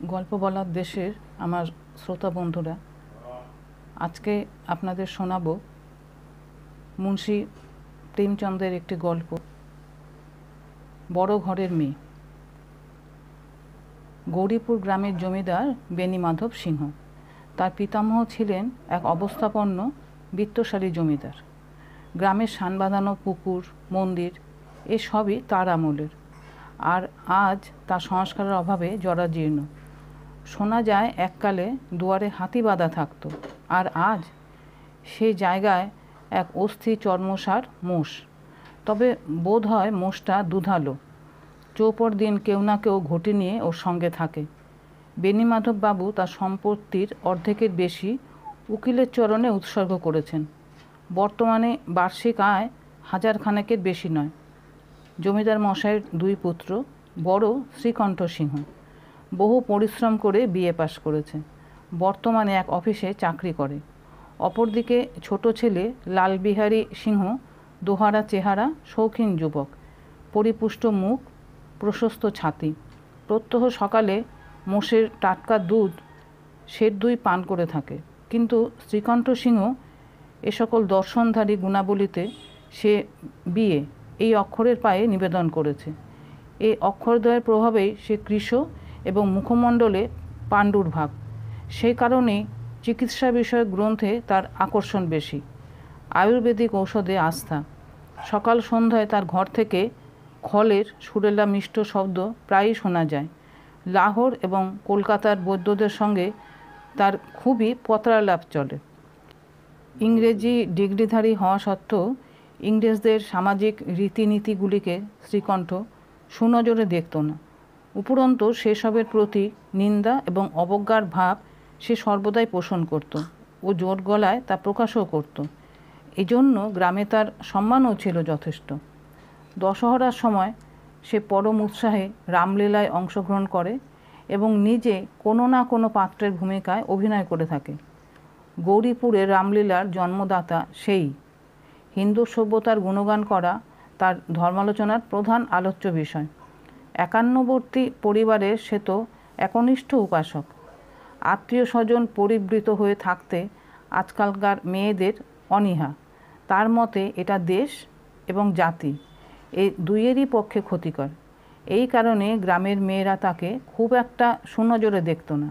গল্প বলার দেশের আমার শ্রোতা বন্ধুরা, আজকে আপনাদের শোনাবো মুন্সী প্রেমচন্দ্রের একটি গল্প, বড় ঘরের মেয়ে। গৌরীপুর গ্রামের জমিদার বেণীমাধব সিংহ। তার পিতামহ ছিলেন এক অবস্থাপন্ন বিত্তশালী জমিদার। গ্রামের সান বাঁধানো পুকুর, মন্দির এসবই তার আমলের, আর আজ তা সংস্কারের অভাবে জরাজীর্ণ। শোনা যায় এককালে দুয়ারে হাতি বাঁধা থাকত, আর আজ সে জায়গায় এক অস্থি চর্মসার মোষ। তবে বোধ হয় মোষটা দুধালো। চৌপর দিন কেউ না কেউ ঘটি নিয়ে ওর সঙ্গে থাকে। বেণীমাধব বাবু তার সম্পত্তির অর্ধেকের বেশি উকিলের চরণে উৎসর্গ করেছেন। বর্তমানে বার্ষিক আয় 1000 খানেকের বেশি নয়। জমিদার মশাইয়ের 2 পুত্র, বড় শ্রীকণ্ঠ সিংহ বহু পরিশ্রম করে বিএ পাশ করেছে, বর্তমানে এক অফিসে চাকরি করে। অপরদিকে ছোট ছেলে লালবিহারী সিংহ, দোহারা চেহারা, শৌখিন যুবক, পরিপুষ্ট মুখ, প্রশস্ত ছাতি। প্রত্যহ সকালে মোষের টাটকা দুধ সের দুই পান করে থাকে। কিন্তু শ্রীকণ্ঠ সিংহ এ সকল দর্শনধারী গুণাবলীতে সে বিয়ে এই অক্ষরের পায়ে নিবেদন করেছে। এই অক্ষরদ্বয়ের প্রভাবেই সে কৃশ এবং মুখমণ্ডলে পাণ্ডুর ভাব। সেই কারণেই চিকিৎসা বিষয়ক গ্রন্থে তার আকর্ষণ বেশি। আয়ুর্বেদিক ঔষধে আস্থা। সকাল সন্ধ্যায় তার ঘর থেকে খলের সুরেলা মিষ্ট শব্দ প্রায়ই শোনা যায়। লাহোর এবং কলকাতার বৈদ্যদের সঙ্গে তার খুবই পত্রালাপ চলে। ইংরেজি ডিগ্রিধারী হওয়া সত্ত্বেও ইংরেজদের সামাজিক রীতিনীতিগুলিকে শ্রীকণ্ঠ সুনজরে দেখত না। উপরন্তু সেসবের প্রতি নিন্দা এবং অবজ্ঞার ভাব সে সর্বদাই পোষণ করত ও জোর গলায় তা প্রকাশও করত। এজন্য গ্রামে তার সম্মানও ছিল যথেষ্ট। দশহরার সময় সে পরম উৎসাহে রামলীলায় অংশগ্রহণ করে এবং নিজে কোনো না কোনো পাত্রের ভূমিকায় অভিনয় করে থাকে। গৌরীপুরের রামলীলার জন্মদাতা সেই। হিন্দু সভ্যতার গুণগান করা তার ধর্মালোচনার প্রধান আলোচ্য বিষয়। একান্নবর্তী পরিবারের সে তো একনিষ্ঠ উপাসক। আত্মীয় স্বজন পরিবৃত হয়ে থাকতে আজকালকার মেয়েদের অনীহা। তার মতে এটা দেশ এবং জাতি এই দুইয়েরই পক্ষে ক্ষতিকর। এই কারণে গ্রামের মেয়েরা তাকে খুব একটা সুনজরে দেখত না।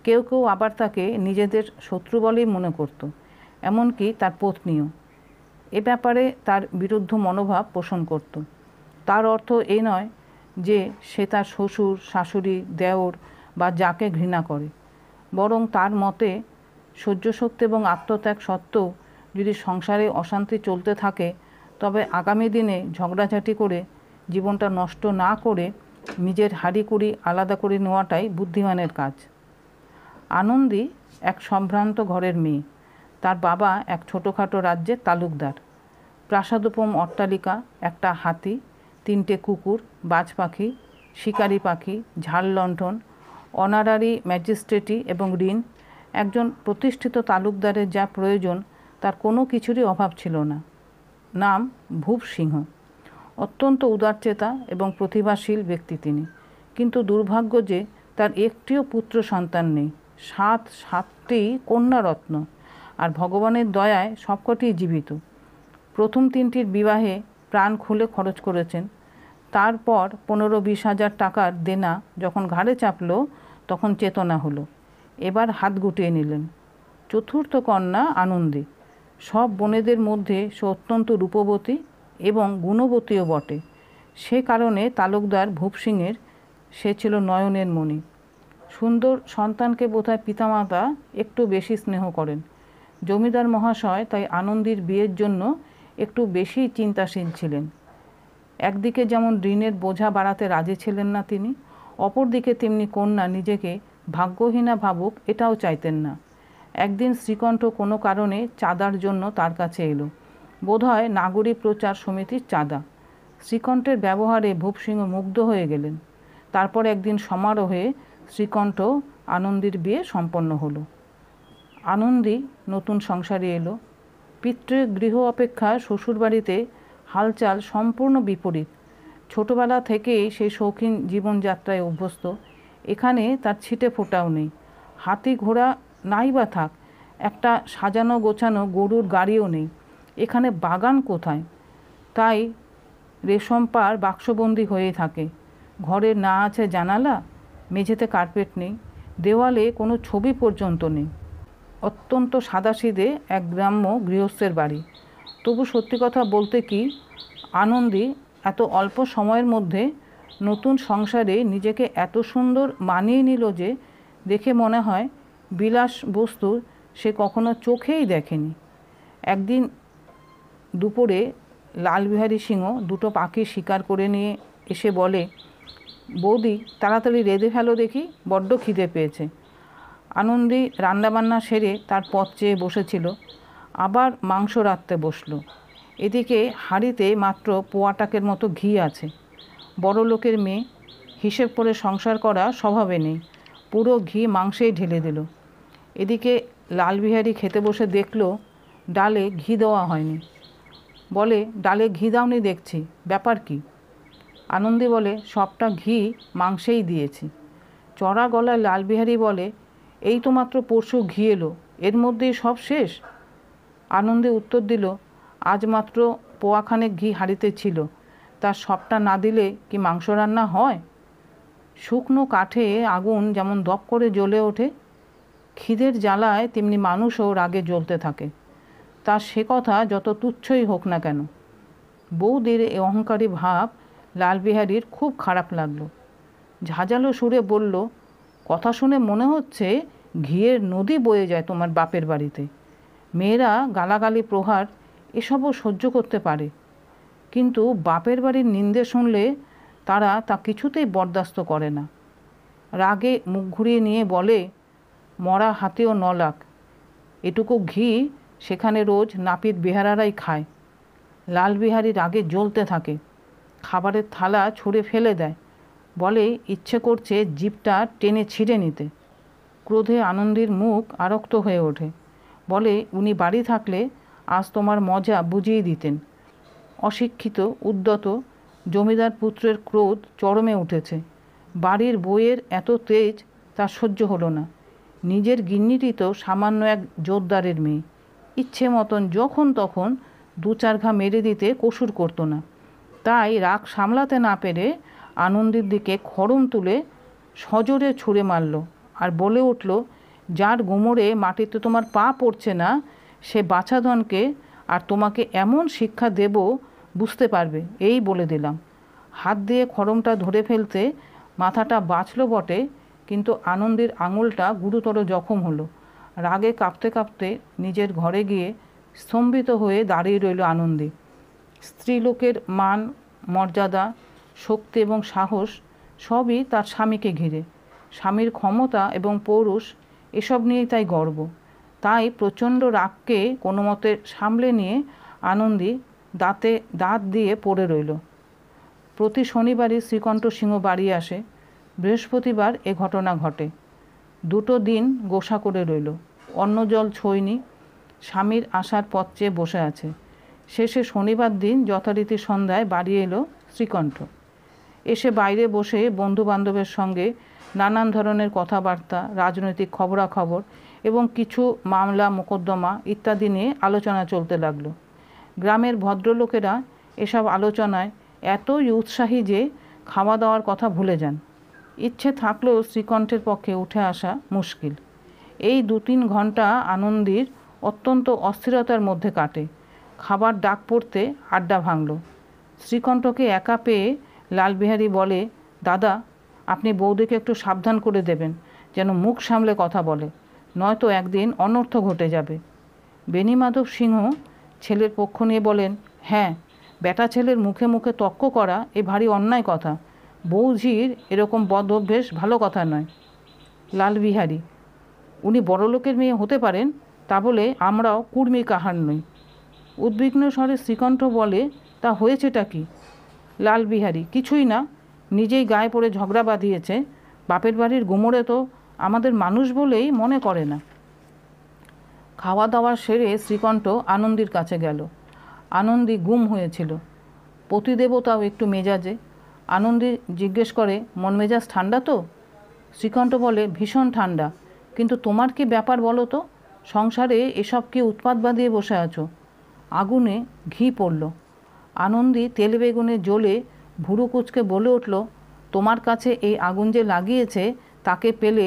কেউ কেউ আবার তাকে নিজেদের শত্রু বলেই মনে করত, এমনকি তার পত্নীও। এ ব্যাপারে তার বিরুদ্ধ মনোভাব পোষণ করত। তার অর্থ এই নয় যে সে তার শ্বশুর, শাশুড়ি, দেওর বা যাকে ঘৃণা করে, বরং তার মতে সহ্যশক্তি এবং আত্মত্যাগ সত্ত্বেও যদি সংসারে অশান্তি চলতে থাকে, তবে আগামী দিনে ঝগড়াঝাটি করে জীবনটা নষ্ট না করে নিজের হাঁড়িকুড়ি আলাদা করে নেওয়াটাই বুদ্ধিমানের কাজ। আনন্দী এক সম্ভ্রান্ত ঘরের মেয়ে। তার বাবা এক ছোটোখাটো রাজ্যের তালুকদার। প্রাসাদোপম অট্টালিকা, একটা হাতি, 3টে কুকুর, বাজ পাখি, শিকারি পাখি, ঝাড় লণ্ঠন, অনারারি ম্যাজিস্ট্রেটি এবং ঋণ। একজন প্রতিষ্ঠিত তালুকদারের যা প্রয়োজন তার কোনো কিছুরই অভাব ছিল না। নাম ভূপ সিংহ। অত্যন্ত উদারচেতা এবং প্রতিভাশীল ব্যক্তি তিনি। কিন্তু দুর্ভাগ্য যে তার একটিও পুত্র সন্তান নেই। 7টি কন্যারত্ন, আর ভগবানের দয়ায় সবকটি জীবিত। প্রথম 3টির বিবাহে প্রাণ খুলে খরচ করেছেন। তারপর 15-20 হাজার টাকার দেনা যখন ঘাড়ে চাপল, তখন চেতনা হলো। এবার হাত গুটিয়ে নিলেন। চতুর্থ কন্যা আনন্দী। সব বোনেদের মধ্যে সে অত্যন্ত রূপবতী এবং গুণবতীও বটে। সে কারণে তালুকদার ভূপ সিংয়ের সে ছিল নয়নের মণি। সুন্দর সন্তানকে বোধহয় পিতামাতা একটু বেশি স্নেহ করেন। জমিদার মহাশয় তাই আনন্দীর বিয়ের জন্য একটু বেশি চিন্তাশীল ছিলেন। একদিকে যেমন ঋণের বোঝা বাড়াতে রাজি ছিলেন না তিনি, অপরদিকে তেমনি কন্যা নিজেকে ভাগ্যহীনা ভাবুক এটাও চাইতেন না। একদিন শ্রীকণ্ঠ কোনো কারণে চাঁদার জন্য তার কাছে এলো। বোধহয় নাগরিক প্রচার সমিতির চাঁদা। শ্রীকণ্ঠের ব্যবহারে ভূপসিংহ মুগ্ধ হয়ে গেলেন। তারপর একদিন সমারোহে শ্রীকণ্ঠ আনন্দীর বিয়ে সম্পন্ন হলো। আনন্দী নতুন সংসারে এলো। পিতৃগৃহ অপেক্ষা শ্বশুরবাড়িতে হালচাল সম্পূর্ণ বিপরীত। ছোটবেলা থেকেই সেই শৌখিন জীবনযাত্রায় অভ্যস্ত। এখানে তার ছিটে ফোঁটাও নেই। হাতি ঘোড়া নাই বা থাক, একটা সাজানো গোছানো গরুর গাড়িও নেই। এখানে বাগান কোথায়? তাই রেশম পাড় বাক্সবন্দি হয়েই থাকে। ঘরে না আছে জানালা, মেঝেতে কার্পেট নেই, দেওয়ালে কোনো ছবি পর্যন্ত নেই। অত্যন্ত সাদাসিধে এক গ্রাম্য গৃহস্থের বাড়ি। তবু সত্যি কথা বলতে কি, আনন্দী এত অল্প সময়ের মধ্যে নতুন সংসারে নিজেকে এত সুন্দর মানিয়ে নিল যে দেখে মনে হয় বিলাস বস্তু সে কখনো চোখেই দেখেনি। একদিন দুপুরে লালবিহারী সিংহ দুটো পাখি শিকার করে নিয়ে এসে বলে, বৌদি তাড়াতাড়ি রেঁধে ফেলো দেখি, বড্ড খিদে পেয়েছে। আনন্দী রান্নাবান্না সেরে তার পথ চেয়ে বসেছিল, আবার মাংস রাঁধতে বসলো। এদিকে হাঁড়িতে মাত্র পোয়াটাকের মতো ঘি আছে। বড় লোকের মেয়ে, হিসেব করে সংসার করা স্বভাবে নেই, পুরো ঘি মাংসেই ঢেলে দিল। এদিকে লালবিহারী খেতে বসে দেখল ডালে ঘি দেওয়া হয়নি। বলে, ডালে ঘি দাওনি দেখছি, ব্যাপার কি? আনন্দী বলে, সবটা ঘি মাংসেই দিয়েছি। চড়া গলায় লালবিহারী বলে, এই তো মাত্র পরশু ঘি এলো, এর মধ্যেই সব শেষ? আনন্দে উত্তর দিল, আজ মাত্র পোয়াখানেক ঘি হাঁড়িতে ছিল, তার সবটা না দিলে কি মাংস রান্না হয়? শুকনো কাঠে আগুন যেমন দপ করে জ্বলে ওঠে, খিদের জ্বালায় তেমনি মানুষও রাগে জ্বলতে থাকে। তার সে কথা যত তুচ্ছই হোক না কেন। বৌদির এ অহংকারী ভাব লালবিহারীর খুব খারাপ লাগলো। ঝাঁঝালো সুরে বলল, কথা শুনে মনে হচ্ছে ঘিয়ের নদী বয়ে যায় তোমার বাপের বাড়িতে। মেয়েরা গালাগালি প্রহার এসবও সহ্য করতে পারে, কিন্তু বাপের বাড়ির নিন্দে শুনলে তারা তা কিছুতেই বরদাস্ত করে না। রাগে মুখ ঘুরিয়ে নিয়ে বলে, মরা হাতেও 9 লাখ, এটুকু ঘি সেখানে রোজ নাপিত বেহারারাই খায়। লালবিহারী রাগে জ্বলতে থাকে, খাবারের থালা ছুঁড়ে ফেলে দেয়, বলে ইচ্ছে করছে জিভটা টেনে ছিঁড়ে নিতে। ক্রোধে আনন্দীর মুখ আরক্ত হয়ে ওঠে। বলে, উনি বাড়ি থাকলে আজ তোমার মজা বুঝিয়ে দিতেন। অশিক্ষিত উদ্যত জমিদার পুত্রের ক্রোধ চরমে উঠেছে। বাড়ির বউয়ের এত তেজ তার সহ্য হলো না। নিজের গিন্নিটি তো সামান্য এক জোরদারের মেয়ে, ইচ্ছে মতন যখন তখন 2-4 ঘা মেরে দিতে কসুর করতো না। তাই রাগ সামলাতে না পেরে আনন্দীর দিকে খড়ম তুলে সজোরে ছুঁড়ে মারল আর বলে উঠল, যার গোমরে মাটিতে তোমার পা পড়ছে না সে বাছাধনকে আর তোমাকে এমন শিক্ষা দেব বুঝতে পারবে, এই বলে দিলাম। হাত দিয়ে খড়মটা ধরে ফেলতে মাথাটা বাঁচল বটে, কিন্তু আনন্দীর আঙুলটা গুরুতর জখম হলো। রাগে কাঁপতে কাঁপতে নিজের ঘরে গিয়ে স্তম্ভিত হয়ে দাঁড়িয়ে রইল আনন্দী। স্ত্রীলোকের মান মর্যাদা, শক্তি এবং সাহস সবই তার স্বামীকে ঘিরে। স্বামীর ক্ষমতা এবং পৌরুষ এসব নিয়েই তাই গর্ব। তাই প্রচণ্ড রাগকে কোনো মতে সামলে নিয়ে আনন্দী দাঁতে দাঁত দিয়ে পড়ে রইল। প্রতি শনিবারই শ্রীকণ্ঠ সিংহ বাড়ি আসে। বৃহস্পতিবার এ ঘটনা ঘটে। 2 দিন গোসা করে রইল, অন্ন জল ছোঁয়নি, স্বামীর আসার পথ চেয়ে বসে আছে। শেষে শনিবার দিন যথারীতি সন্ধ্যায় বাড়ি এলো শ্রীকণ্ঠ। এসে বাইরে বসে বন্ধুবান্ধবের সঙ্গে নানান ধরনের কথাবার্তা, রাজনৈতিক খবরাখবর এবং কিছু মামলা মোকদ্দমা ইত্যাদি নিয়ে আলোচনা চলতে লাগলো। গ্রামের ভদ্রলোকেরা এসব আলোচনায় এতই উৎসাহী যে খাওয়া দাওয়ার কথা ভুলে যান। ইচ্ছে থাকলেও শ্রীকণ্ঠের পক্ষে উঠে আসা মুশকিল। এই 2-3 ঘন্টা আনন্দীর অত্যন্ত অস্থিরতার মধ্যে কাটে। খাবার ডাক পড়তে আড্ডা ভাঙল। শ্রীকণ্ঠকে একা পেয়ে লালবিহারী বলে, দাদা আপনি বৌদিকে একটু সাবধান করে দেবেন, যেন মুখ সামলে কথা বলে, নয়তো একদিন অনর্থ ঘটে যাবে। বেণীমাধব সিংহ ছেলের পক্ষ নিয়ে বলেন, হ্যাঁ, বেটা ছেলের মুখে মুখে তর্ক করা এ ভারী অন্যায় কথা। বৌঝির এরকম বদ অভ্যেস ভালো কথা নয়। লালবিহারী, উনি বড়লোকের মেয়ে হতে পারেন, তা বলে আমরাও কুর্মী কাহার নই। উদ্বিগ্ন স্বরে শ্রীকণ্ঠ বলে, তা হয়েছেটা কি? লালবিহারী, কিছুই না, নিজেই গায়ে পড়ে ঝগড়া বাঁধিয়েছে। বাপের বাড়ির গোমরে তো আমাদের মানুষ বলেই মনে করে না। খাওয়া দাওয়া সেরে শ্রীকণ্ঠ আনন্দীর কাছে গেল। আনন্দী গুম হয়েছিল, পতিদেবতাও একটু মেজাজে। আনন্দী জিজ্ঞেস করে, মন মেজাজ ঠান্ডা তো? শ্রীকণ্ঠ বলে, ভীষণ ঠান্ডা। কিন্তু তোমার কি ব্যাপার বলো তো? সংসারে এসব কি উৎপাত বাঁধিয়ে বসে আছো? আগুনে ঘি পড়ল। আনন্দী তেল বেগুনে জ্বলে ভুরু কুচকে বলে উঠল, তোমার কাছে এই আগুন যে লাগিয়েছে তাকে পেলে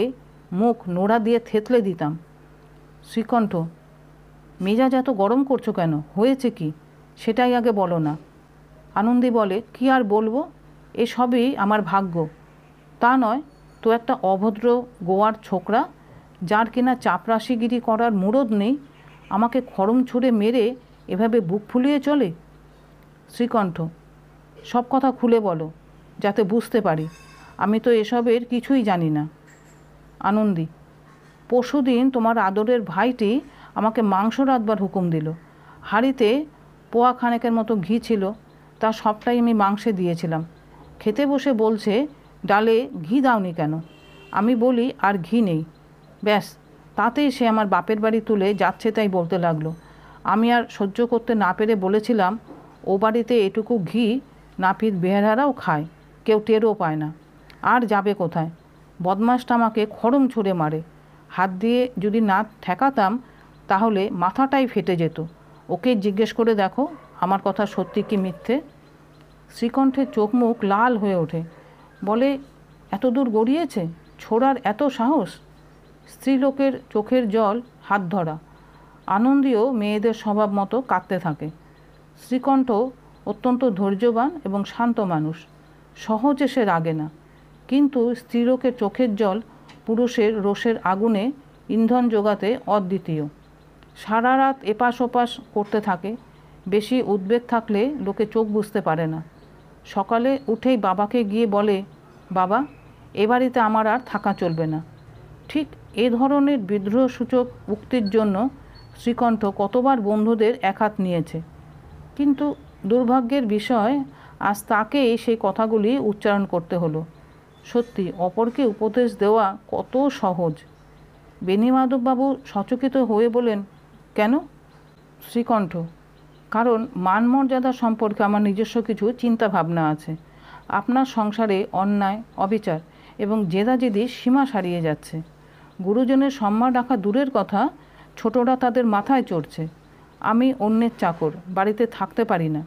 মুখ নোড়া দিয়ে থেতলে দিতাম। শ্রীকণ্ঠ, মেজাজ এত গরম করছো কেন? হয়েছে কি সেটাই আগে বলো না। আনন্দী বলে, কি আর বলবো, এসবই আমার ভাগ্য। তা নয় তো একটা অভদ্র গোয়ার ছোকরা, যার কিনা চাপরাশিগিরি করার মুরদ নেই, আমাকে খড়ম ছুঁড়ে মেরে এভাবে বুক ফুলিয়ে চলে। শ্রীকণ্ঠ, সব কথা খুলে বলো, যাতে বুঝতে পারি। আমি তো এসবের কিছুই জানি না। আনন্দী, পরশুদিন তোমার আদরের ভাইটি আমাকে মাংস রাঁধবার হুকুম দিল। হাঁড়িতে পোয়া খানেকের মতো ঘি ছিল, তা সবটাই আমি মাংসে দিয়েছিলাম। খেতে বসে বলছে, ডালে ঘি দাওনি কেন? আমি বলি, আর ঘি নেই। ব্যাস, তাতেই সে আমার বাপের বাড়ি তুলে যাচ্ছে তাই বলতে লাগলো। আমি আর সহ্য করতে না পেরে বলেছিলাম, ও বাড়িতে এটুকু ঘি নাপিত বেহারাও খায়, কেউ টেরও পায় না। আর যাবে কোথায়? বদমাসটা আমাকে খড়ম ছুঁড়ে মারে। হাত দিয়ে যদি না ঠেকাতাম তাহলে মাথাটাই ফেটে যেত। ওকে জিজ্ঞেস করে দেখো আমার কথা সত্যি কি মিথ্যে। শ্রীকণ্ঠের চোখ মুখ লাল হয়ে ওঠে। বলে, এত দূর গড়িয়েছে? ছোড়ার এত সাহস? স্ত্রীলোকের চোখের জল হাত ধরা। আনন্দীও মেয়েদের স্বভাব মতো কাঁদতে থাকে। শ্রীকণ্ঠ অত্যন্ত ধৈর্যবান এবং শান্ত মানুষ, সহজে সে রাগে না। কিন্তু স্ত্রীলোকের চোখের জল পুরুষের রোষের আগুনে ইন্ধন জোগাতে অদ্বিতীয়। সারা রাত এপাশ ওপাশ করতে থাকে। বেশি উদ্বেগ থাকলে লোকে চোখ বুঝতে পারে না। সকালে উঠেই বাবাকে গিয়ে বলে, বাবা, এ বাড়িতে আমার আর থাকা চলবে না। ঠিক এ ধরনের বিদ্রোহসূচক উক্তির জন্য শ্রীকণ্ঠ কতবার বন্ধুদের একহাত নিয়েছে, কিন্তু দুর্ভাগ্যের বিষয় আজ তাকেই সেই কথাগুলি উচ্চারণ করতে হলো। সত্যি অপরকে উপদেশ দেওয়া কত সহজ। বেণীমাধববাবু সচকিত হয়ে বলেন, কেন? শ্রীকণ্ঠ, কারণ মান মর্যাদা সম্পর্কে আমার নিজস্ব কিছু চিন্তা ভাবনা আছে। আপনার সংসারে অন্যায়, অবিচার এবং জেদাজেদি সীমা ছাড়িয়ে যাচ্ছে। গুরুজনের সম্মান রাখা দূরের কথা, ছোটরা তাদের মাথায় চড়ছে। আমি অন্যের চাকর, বাড়িতে থাকতে পারি না।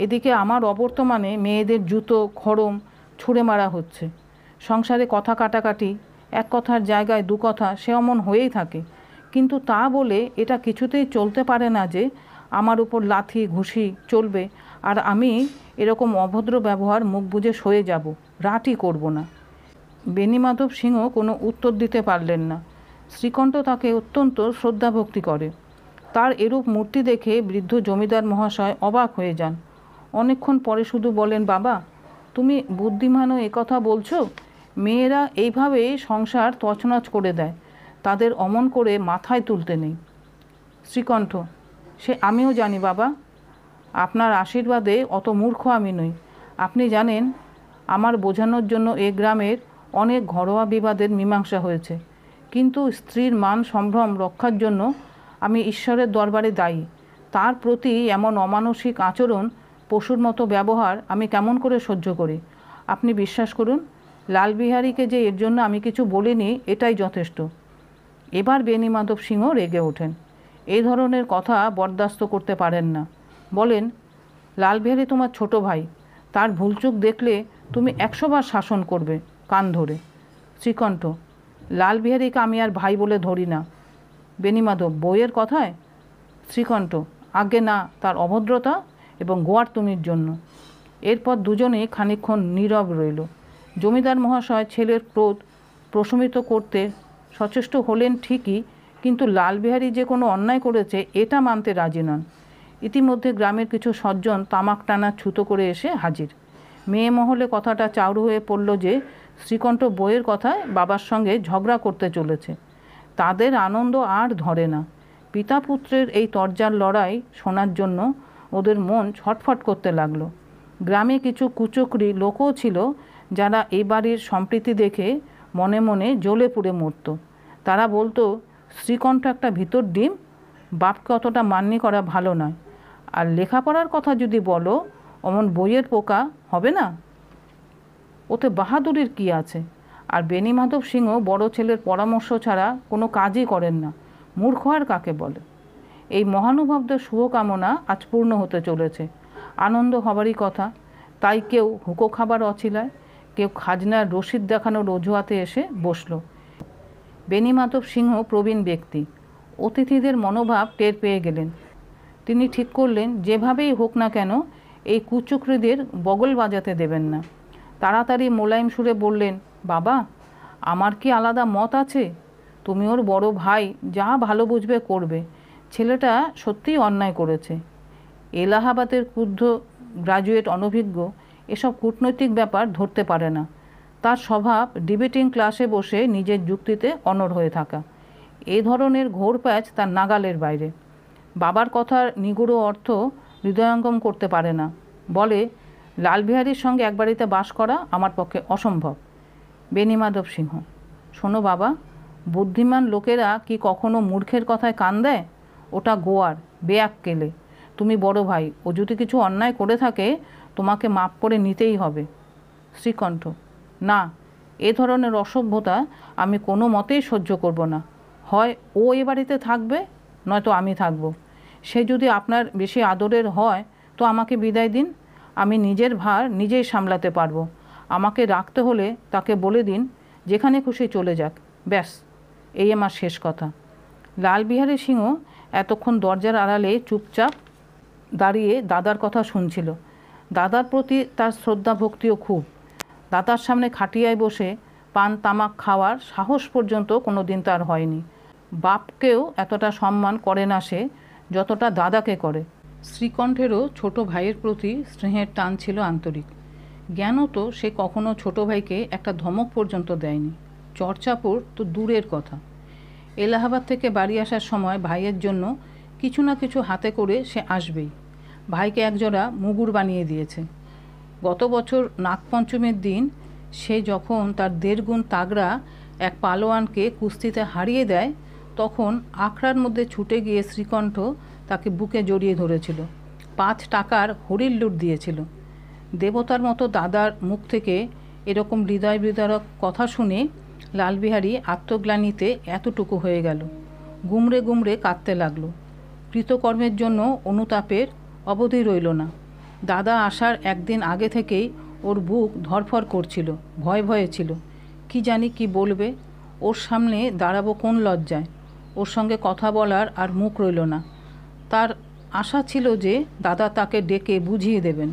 এদিকে আমার অবর্তমানে মেয়েদের জুতো খড়ম ছুঁড়ে মারা হচ্ছে। সংসারে কথা কাটাকাটি, এক কথার জায়গায় দু কথা সে অমন হয়েই থাকে। কিন্তু তা বলে এটা কিছুতেই চলতে পারে না যে আমার উপর লাথি ঘুষি চলবে আর আমি এরকম অভদ্র ব্যবহার মুখ বুজে সয়ে যাব, রাটই করব না। বেণীমাধব সিংহ কোনো উত্তর দিতে পারলেন না। শ্রীকণ্ঠ তাকে অত্যন্ত শ্রদ্ধাভক্তি করে। তার এরূপ মূর্তি দেখে বৃদ্ধ জমিদার মহাশয় অবাক হয়ে যান। অনেকক্ষণ পরে শুধু বলেন, বাবা, তুমি বুদ্ধিমানও একথা বলছো? মেয়েরা এইভাবে সংসার তছনছ করে দেয়, তাদের অমন করে মাথায় তুলতে নেই। শ্রীকণ্ঠ, সে আমিও জানি বাবা। আপনার আশীর্বাদে অত মূর্খ আমি নই। আপনি জানেন, আমার বোঝানোর জন্য এ গ্রামের অনেক ঘরোয়া বিবাদের মীমাংসা হয়েছে। কিন্তু স্ত্রীর মান সম্ভ্রম রক্ষার জন্য আমি ঈশ্বরের দরবারে দায়ী। তার প্রতি এমন অমানসিক আচরণ, পশুর মতো ব্যবহার আমি কেমন করে সহ্য করি? আপনি বিশ্বাস করুন, লালবিহারীকে যে এর জন্য আমি কিছু বলিনি এটাই যথেষ্ট। এবার বেণীমাধব সিংহ রেগে ওঠেন। এই ধরনের কথা বরদাস্ত করতে পারেন না। বলেন, লালবিহারী তোমার ছোট ভাই, তার ভুলচুক দেখলে তুমি 100 বার শাসন করবে কান ধরে। শ্রীকণ্ঠ, লালবিহারীকে আমি আর ভাই বলে ধরি না। বেণীমাধব, বইয়ের কথায়? শ্রীকণ্ঠ, আজ্ঞে না, তার অভদ্রতা এবং গোয়ার তুমির জন্য। এরপর দুজনেই খানিকক্ষণ নীরব রইল। জমিদার মহাশয় ছেলের ক্রোধ প্রশমিত করতে সচেষ্ট হলেন ঠিকই, কিন্তু লালবিহারী যে কোনো অন্যায় করেছে এটা মানতে রাজি নন। ইতিমধ্যে গ্রামের কিছু সজ্জন তামাক টানা ছুতো করে এসে হাজির। মেয়ে মহলে কথাটা চাউর হয়ে পড়ল যে শ্রীকণ্ঠ বইয়ের কথায় বাবার সঙ্গে ঝগড়া করতে চলেছে। তাদের আনন্দ আর ধরে না। পিতা পুত্রের এই তরজার লড়াই শোনার জন্য ওদের মন ছটফট করতে লাগলো। গ্রামে কিছু কুচক্রী লোকও ছিল যারা এই বাড়ির সম্প্রীতি দেখে মনে মনে জ্বলে পুড়ে মরত। তারা বলতো, শ্রীকণ্ঠ একটা ভিতর ডিম, বাপকে অতটা মান্যি করা ভালো নয়। আর লেখাপড়ার কথা যদি বলো, অমন বইয়ের পোকা হবে না, ওতে বাহাদুরির কি আছে? আর বেণীমাধব সিংহ বড় ছেলের পরামর্শ ছাড়া কোনো কাজই করেন না। মূর্খ আর কাকে বলে? এই মহানুভবদের শুভকামনা আজ পূর্ণ হতে চলেছে। আনন্দ হবারই কথা। তাই কেউ হুঁকো খাবার অছিলায়, কেউ খাজনার রসিদ দেখানোর অজুহাতে এসে বসল। বেণীমাধব সিংহ প্রবীণ ব্যক্তি, অতিথিদের মনোভাব টের পেয়ে গেলেন। তিনি ঠিক করলেন যেভাবেই হোক না কেন এই কুচক্রীদের বগল বাজাতে দেবেন না। তাড়াতাড়ি মোলায়েম সুরে বললেন, বাবা, আমার কি আলাদা মত আছে? তুমি ওর বড় ভাই, যা ভালো বুঝবে করবে। ছেলেটা সত্যিই অন্যায় করেছে। এলাহাবাদের ক্ষুব্ধ গ্রাজুয়েট অনভিজ্ঞ এসব কূটনৈতিক ব্যাপার ধরতে পারে না। তার স্বভাব ডিবেটিং ক্লাসে বসে নিজের যুক্তিতে অনড় হয়ে থাকা। এই ধরনের ঘোর প্যাচ তার নাগালের বাইরে। বাবার কথার নিগূঢ় অর্থ হৃদয়ঙ্গম করতে পারে না। বলে, লালবিহারীর সঙ্গে এক বাড়িতে বাস করা আমার পক্ষে অসম্ভব। বেণীমাধব সিংহ: শোনো বাবা, বুদ্ধিমান লোকেরা কি কখনো মূর্খের কথায় কান দেয়? ওটা গোয়ার বেয়াক্কেলে। তুমি বড় ভাই, ও যদি কিছু অন্যায় করে থাকে তোমাকে মাপ করে নিতেই হবে। শ্রীকণ্ঠ: না, এ ধরনের অসভ্যতা আমি কোনো মতেই সহ্য করব না। হয় ও এ বাড়িতে থাকবে, নয়তো আমি থাকব। সে যদি আপনার বেশি আদরের হয় তো আমাকে বিদায় দিন। আমি নিজের ভার নিজেই সামলাতে পারবো। আমাকে রাখতে হলে তাকে বলে দিন যেখানে খুশি চলে যাক। ব্যাস, এই আমার শেষ কথা। লালবিহারী সিংহ এতক্ষণ দরজার আড়ালে চুপচাপ দাঁড়িয়ে দাদার কথা শুনছিল। দাদার প্রতি তার শ্রদ্ধা ভক্তিও খুব। দাদার সামনে খাটিয়ায় বসে পান তামাক খাওয়ার সাহস পর্যন্ত কোনো দিন তার হয়নি। বাপকেও এতটা সম্মান করে না সে, যতটা দাদাকে করে। শ্রীকণ্ঠেরও ছোট ভাইয়ের প্রতি স্নেহের টান ছিল আন্তরিক। জ্ঞানও তো সে কখনো ছোট ভাইকে একটা ধমক পর্যন্ত দেয়নি। চর্চাপুর তো দূরের কথা। এলাহাবাদ থেকে বাড়ি আসার সময় ভাইয়ের জন্য কিছু না কিছু হাতে করে সে আসবেই। ভাইকে একজোড়া মুগুর বানিয়ে দিয়েছে। গত বছর নাগপঞ্চমীর দিন সে যখন তার 1.5 গুণ তাগড়া এক পালোয়ানকে কুস্তিতে হারিয়ে দেয়, তখন আখড়ার মধ্যে ছুটে গিয়ে শ্রীকণ্ঠ তাকে বুকে জড়িয়ে ধরেছিল। 5 টাকার হরির লুট দিয়েছিল। দেবতার মতো দাদার মুখ থেকে এরকম হৃদয় বিদারক কথা শুনে লালবিহারী আত্মগ্লানিতে এতটুকু হয়ে গেল। গুমড়ে গুমড়ে কাঁদতে লাগলো। কৃতকর্মের জন্য অনুতাপের অবধি রইল না। দাদা আসার একদিন আগে থেকেই ওর বুক ধরফর করছিল, ভয় ভয়ে ছিল। কি জানি কি বলবে, ওর সামনে দাঁড়াবো কোন লজ্জায়। ওর সঙ্গে কথা বলার আর মুখ রইল না। তার আশা ছিল যে দাদা তাকে ডেকে বুঝিয়ে দেবেন,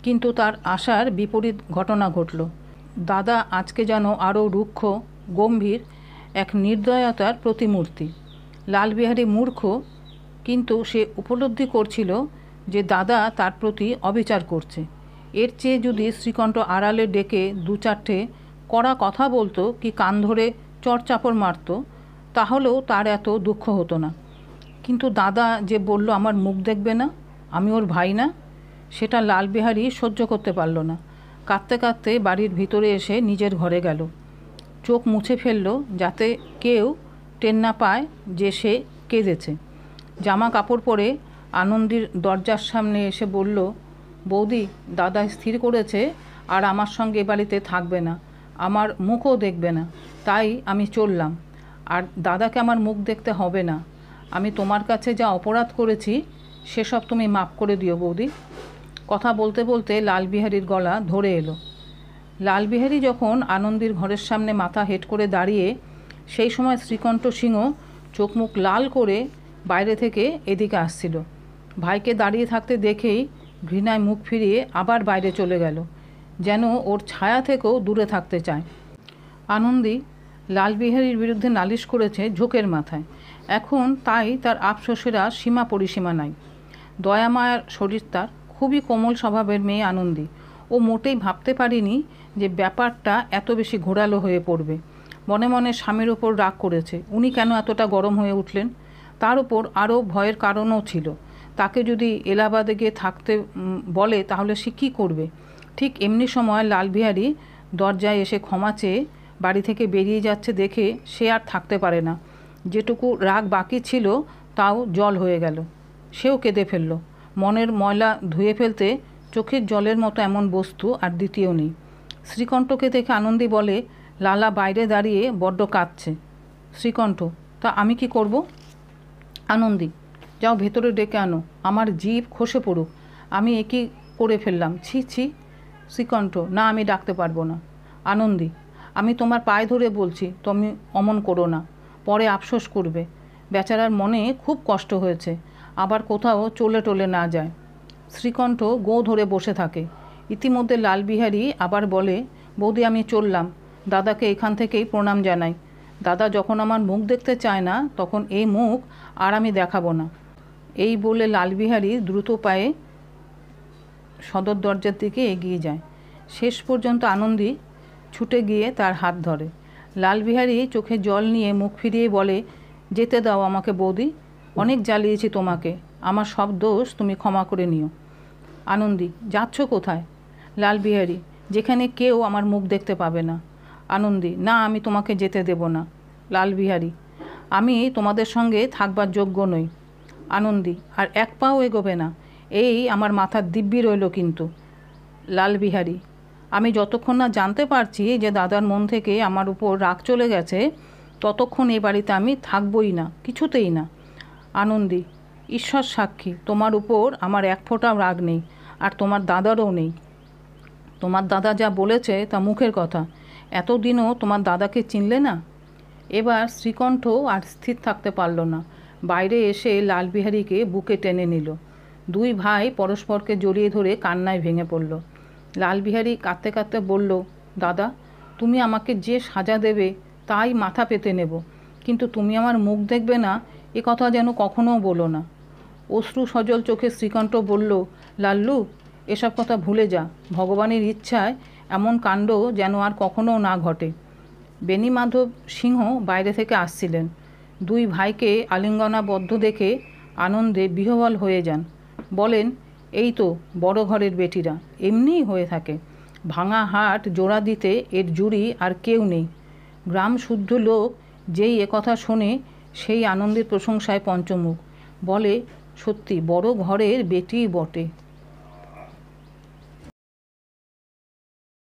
কিন্তু তার আশার বিপরীত ঘটনা ঘটল। দাদা আজকে যেন আরও রুক্ষ, গম্ভীর, এক নির্দয়তার প্রতিমূর্তি। লালবিহারী মূর্খ, কিন্তু সে উপলব্ধি করছিল যে দাদা তার প্রতি অবিচার করছে। এর চেয়ে যদি শ্রীকণ্ঠ আড়ালে ডেকে 2-4টে কড়া কথা বলতো কি কান ধরে চড়চাপড় মারত, তাহলেও তার এত দুঃখ হতো না। কিন্তু দাদা যে বলল আমার মুখ দেখবে না, আমি ওর ভাই না, সেটা লালবিহারী সহ্য করতে পারল না। কাঁদতে কাঁদতে বাড়ির ভিতরে এসে নিজের ঘরে গেল। চোখ মুছে ফেলল যাতে কেউ টের না পায় যে সে কেঁদেছে। জামা কাপড় পরে আনন্দীর দরজার সামনে এসে বলল, বৌদি, দাদা স্থির করেছে আর আমার সঙ্গে এ বাড়িতে থাকবে না, আমার মুখও দেখবে না। তাই আমি চললাম। আর দাদাকে আমার মুখ দেখতে হবে না। আমি তোমার কাছে যা অপরাধ করেছি সেসব তুমি মাপ করে দিও বৌদি। কথা বলতে বলতে লালবিহারীর গলা ধরে এলো। লালবিহারী যখন আনন্দীর ঘরের সামনে মাথা হেঁট করে দাঁড়িয়ে, সেই সময় শ্রীকণ্ঠ সিংহ চোখ মুখ লাল করে বাইরে থেকে এদিকে আসছিল। ভাইকে দাঁড়িয়ে থাকতে দেখেই ঘৃণায় মুখ ফিরিয়ে আবার বাইরে চলে গেল, যেন ওর ছায়া থেকেও দূরে থাকতে চায়। আনন্দী লালবিহারীর বিরুদ্ধে নালিশ করেছে ঝোঁকের মাথায়। এখন তাই তার আফসোসেরা সীমা পরিসীমা নাই। দয়ামায়ার শরীর তার, খুবই কোমল স্বভাবের মেয়ে আনন্দী। ও মোটেই ভাবতে পারিনি যে ব্যাপারটা এত বেশি ঘোরালো হয়ে পড়বে। মনে মনে স্বামীর ওপর রাগ করেছে, উনি কেন এতটা গরম হয়ে উঠলেন। তার উপর আরও ভয়ের কারণও ছিল, তাকে যদি এলাহাবাদে গিয়ে থাকতে বলে তাহলে সে কী করবে। ঠিক এমনি সময় লালবিহারী দরজায় এসে ক্ষমা চেয়ে বাড়ি থেকে বেরিয়ে যাচ্ছে দেখে সে আর থাকতে পারে না। যেটুকু রাগ বাকি ছিল তাও জল হয়ে গেল। সেও কেঁদে ফেলল। মনের ময়লা ধুয়ে ফেলতে চোখের জলের মতো এমন বস্তু আর দ্বিতীয় নেই। শ্রীকণ্ঠকে দেখে আনন্দী বলে, লালা বাইরে দাঁড়িয়ে বড্ড কাঁদছে। শ্রীকণ্ঠ: তা আমি কি করব? আনন্দী: যাও ভেতরে ডেকে আনো, আমার জিভ খসে পড়ুক, আমি একই করে ফেললাম, ছি ছি। শ্রীকণ্ঠ: না, আমি ডাকতে পারবো না। আনন্দী: আমি তোমার পায়ে ধরে বলছি, তুমি অমন করো না, পরে আফসোস করবে। বেচারার মনে খুব কষ্ট হয়েছে, আবার কোথাও চলে টলে না যায়। শ্রীকণ্ঠ গো ধরে বসে থাকে। ইতিমধ্যে লালবিহারী আবার বলে: বৌদি, আমি চললাম, দাদাকে এখান থেকেই প্রণাম জানাই। দাদা যখন আমার মুখ দেখতে চায় না, তখন এই মুখ আর আমি দেখাবো না। এই বলে লালবিহারী দ্রুত পায়ে সদর দরজার দিকে এগিয়ে যায়। শেষ পর্যন্ত আনন্দী ছুটে গিয়ে তার হাত ধরে। লালবিহারী চোখে জল নিয়ে মুখ ফিরিয়ে বলে: যেতে দাও আমাকে বৌদি, অনেক জ্বালিয়েছি তোমাকে, আমার সব দোষ তুমি ক্ষমা করে নিও। আনন্দী: যাচ্ছ কোথায়? লালবিহারী: যেখানে কেউ আমার মুখ দেখতে পাবে না। আনন্দী: না, আমি তোমাকে যেতে দেব না। লালবিহারী: আমি তোমাদের সঙ্গে থাকবার যোগ্য নই। আনন্দী: আর এক পাও এগোবে না, এই আমার মাথার দিব্যি রইল কিন্তু। লালবিহারী: আমি যতক্ষণ না জানতে পারছি যে দাদার মন থেকে আমার উপর রাগ চলে গেছে, ততক্ষণ এ বাড়িতে আমি থাকবই না, কিছুতেই না। আনন্দী: ঈশ্বর সাক্ষী, তোমার উপর আমার এক ফোঁটাও রাগ নেই, আর তোমার দাদারও নেই। তোমার দাদা যা বলেছে তা মুখের কথা, এতদিনও তোমার দাদাকে চিনলে না। এবার শ্রীকণ্ঠ আর স্থির থাকতে পারল না, বাইরে এসে লালবিহারীকে বুকে টেনে নিল। দুই ভাই পরস্পরকে জড়িয়ে ধরে কান্নায় ভেঙে পড়ল। লালবিহারী কাঁদতে কাঁদতে বলল: দাদা, তুমি আমাকে যে সাজা দেবে তাই মাথা পেতে নেব, কিন্তু তুমি আমার মুখ দেখবে না, এ কথা যেন কখনও বলো না। অশ্রু সজল চোখে শ্রীকণ্ঠ বলল: লাল্লু, এসব কথা ভুলে যা, ভগবানের ইচ্ছায় এমন কাণ্ড যেন আর কখনও না ঘটে। বেণীমাধব সিংহ বাইরে থেকে আসছিলেন। দুই ভাইকে আলিঙ্গনাবদ্ধ দেখে আনন্দে বিহ্বল হয়ে যান। বলেন: এই তো বড় ঘরের বেটিরা, এমনিই হয়ে থাকে, ভাঙা হাট জোড়া দিতে এর জুড়ি আর কেউ নেই। গ্রাম শুদ্ধ লোক যেই একথা শোনে, সেই আনন্দের প্রশংসায় পঞ্চমুখ, বলে: সত্যি বড় ঘরের বেটিই বটে।